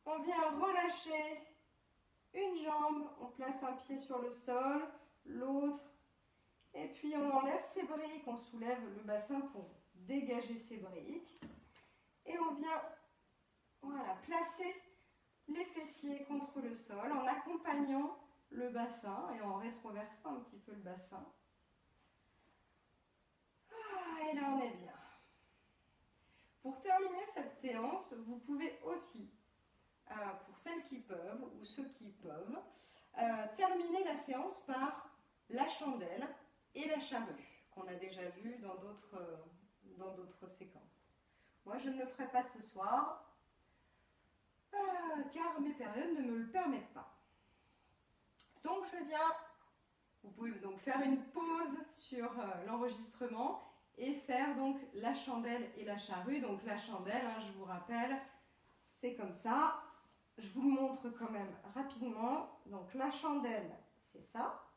On vient relâcher une jambe, on place un pied sur le sol, l'autre, et puis on enlève ses briques, on soulève le bassin pour dégager ses briques. Et on vient placer les fessiers contre le sol en accompagnant le bassin et en rétroversant un petit peu le bassin. Et là on est bien. Pour terminer cette séance, vous pouvez aussi, pour celles qui peuvent ou ceux qui peuvent, terminer la séance par la chandelle et la charrue, qu'on a déjà vu dans d'autres séquences. Moi, je ne le ferai pas ce soir, car mes périodes ne me le permettent pas. Donc, vous pouvez donc faire une pause sur l'enregistrement et faire donc la chandelle et la charrue. Donc, la chandelle, je vous rappelle, c'est comme ça. Je vous le montre quand même rapidement. Donc, la chandelle, c'est ça,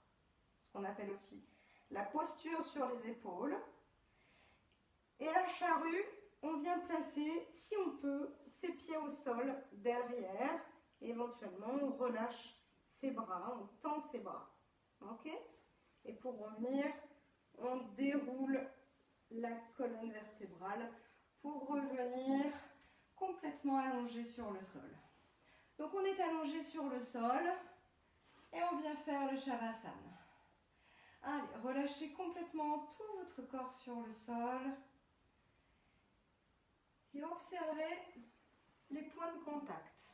ce qu'on appelle aussi la posture sur les épaules. Et la charrue, on vient placer, si on peut, ses pieds au sol derrière. Et éventuellement, on relâche ses bras, on tend ses bras. Ok? Et pour revenir, on déroule la colonne vertébrale pour revenir complètement allongé sur le sol. Donc on est allongé sur le sol et on vient faire le Shavasana. Allez, relâchez complètement tout votre corps sur le sol et observez les points de contact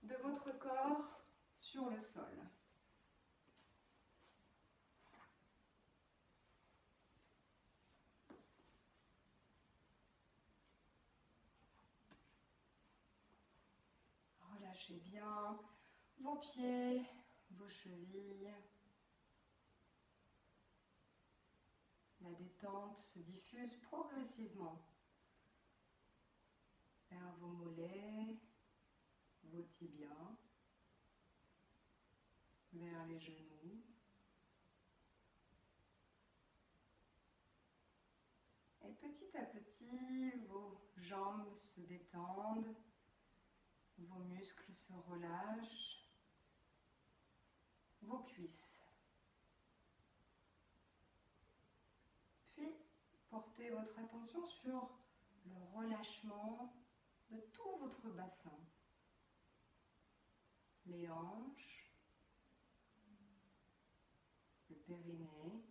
de votre corps sur le sol. Relâchez bien vos pieds, vos chevilles. La détente se diffuse progressivement vers vos mollets, vos tibias, vers les genoux. Et petit à petit, vos jambes se détendent, vos muscles se relâchent, vos cuisses. Puis, portez votre attention sur le relâchement de tout votre bassin. Les hanches, le périnée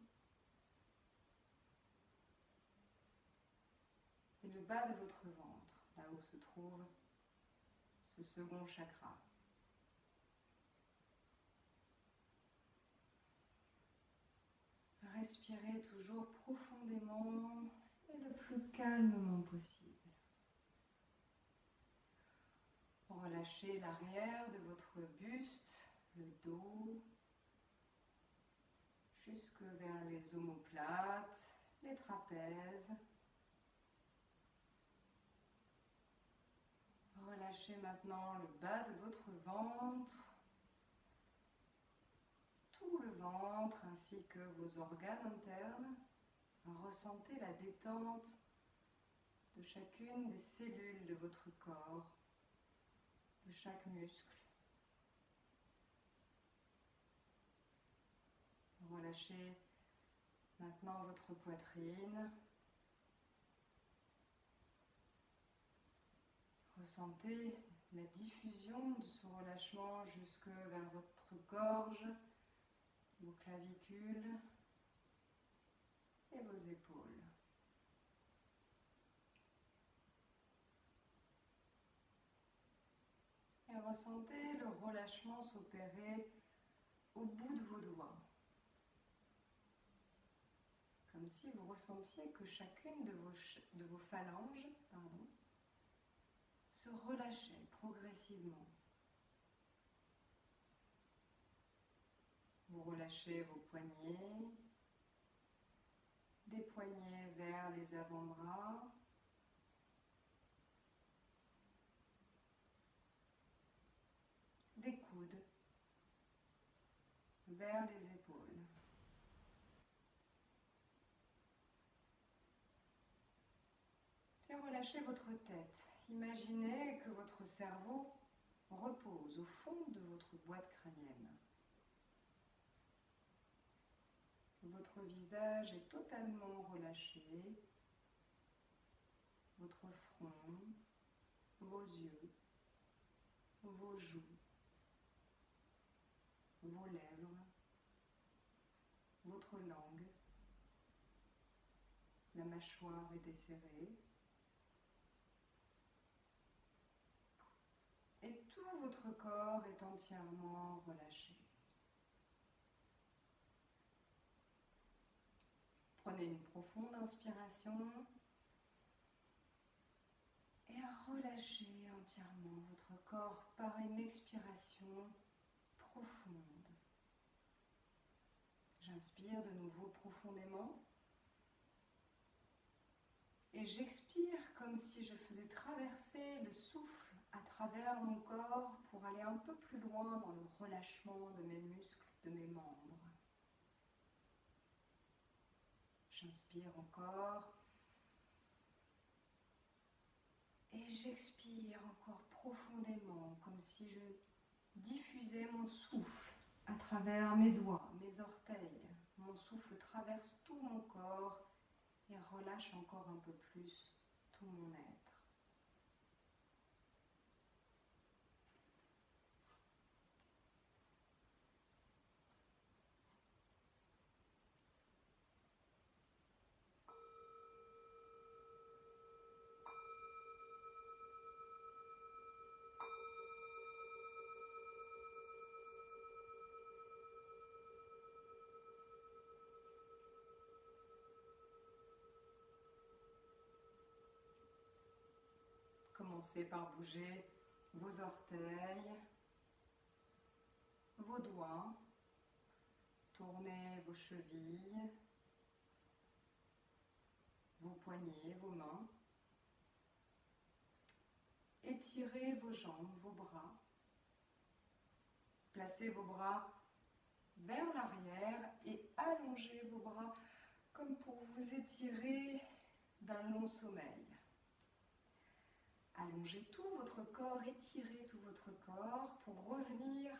et le bas de votre ventre, là où se trouve ce second chakra. Respirez toujours profondément et le plus calmement possible. Relâchez l'arrière de votre buste, le dos, jusque vers les omoplates, les trapèzes. Relâchez maintenant le bas de votre ventre, tout le ventre ainsi que vos organes internes. Ressentez la détente de chacune des cellules de votre corps, de chaque muscle. Relâchez maintenant votre poitrine. Ressentez la diffusion de ce relâchement jusque vers votre gorge, vos clavicules et vos épaules. Et ressentez le relâchement s'opérer au bout de vos doigts. Comme si vous ressentiez que chacune de vos phalanges se relâchait progressivement. Vous relâchez vos poignets, des poignets vers les avant-bras, des coudes vers les épaules. Puis relâchez votre tête. Imaginez que votre cerveau repose au fond de votre boîte crânienne. Votre visage est totalement relâché, votre front, vos yeux, vos joues, vos lèvres, votre langue, la mâchoire est desserrée, et tout votre corps est entièrement relâché. Prenez une profonde inspiration et relâchez entièrement votre corps par une expiration profonde. J'inspire de nouveau profondément et j'expire comme si je faisais traverser le souffle à travers mon corps pour aller un peu plus loin dans le relâchement de mes muscles, de mes membres. J'inspire encore et j'expire encore profondément comme si je diffuser mon souffle à travers mes doigts, mes orteils. Mon souffle traverse tout mon corps et relâche encore un peu plus tout mon être. Commencez par bouger vos orteils, vos doigts, tournez vos chevilles, vos poignets, vos mains. Étirez vos jambes, vos bras. Placez vos bras vers l'arrière et allongez vos bras comme pour vous étirer d'un long sommeil. Allongez tout votre corps, étirez tout votre corps pour revenir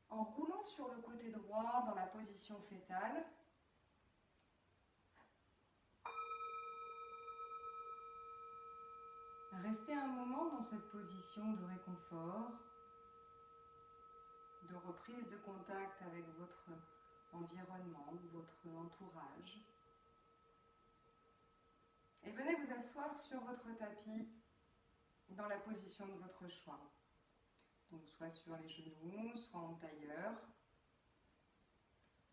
en roulant sur le côté droit dans la position fétale. Restez un moment dans cette position de réconfort, de reprise de contact avec votre environnement, votre entourage. Et venez vous asseoir sur votre tapis dans la position de votre choix. Donc soit sur les genoux, soit en tailleur,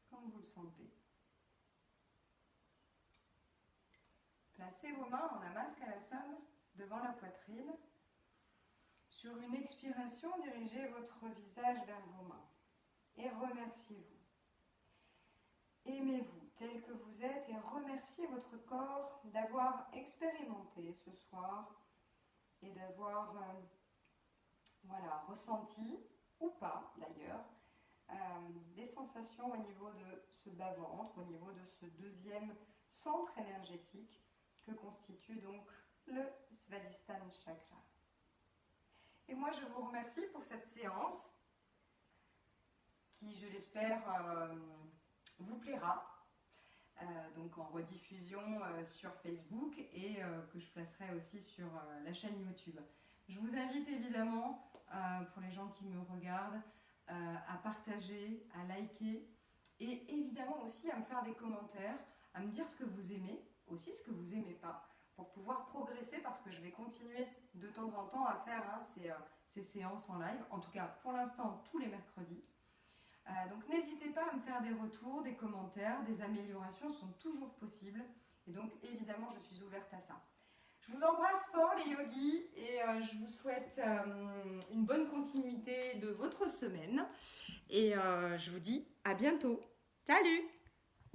comme vous le sentez. Placez vos mains en Namaskalasana devant la poitrine. Sur une expiration, dirigez votre visage vers vos mains et remerciez-vous. Aimez-vous tel que vous êtes et remerciez votre corps d'avoir expérimenté ce soir et d'avoir ressenti, ou pas d'ailleurs, des sensations au niveau de ce bas-ventre, au niveau de ce deuxième centre énergétique que constitue donc le Svadhisthana Chakra. Et moi je vous remercie pour cette séance qui, je l'espère, vous plaira. Donc en rediffusion sur Facebook et que je placerai aussi sur la chaîne YouTube. Je vous invite évidemment, pour les gens qui me regardent, à partager, à liker et évidemment aussi à me faire des commentaires, à me dire ce que vous aimez, aussi ce que vous n'aimez pas, pour pouvoir progresser parce que je vais continuer de temps en temps à faire ces séances en live, en tout cas pour l'instant tous les mercredis. Donc n'hésitez pas à me faire des retours, des commentaires, des améliorations sont toujours possibles et donc évidemment je suis ouverte à ça. Je vous embrasse fort les yogis et je vous souhaite une bonne continuité de votre semaine et je vous dis à bientôt. Salut!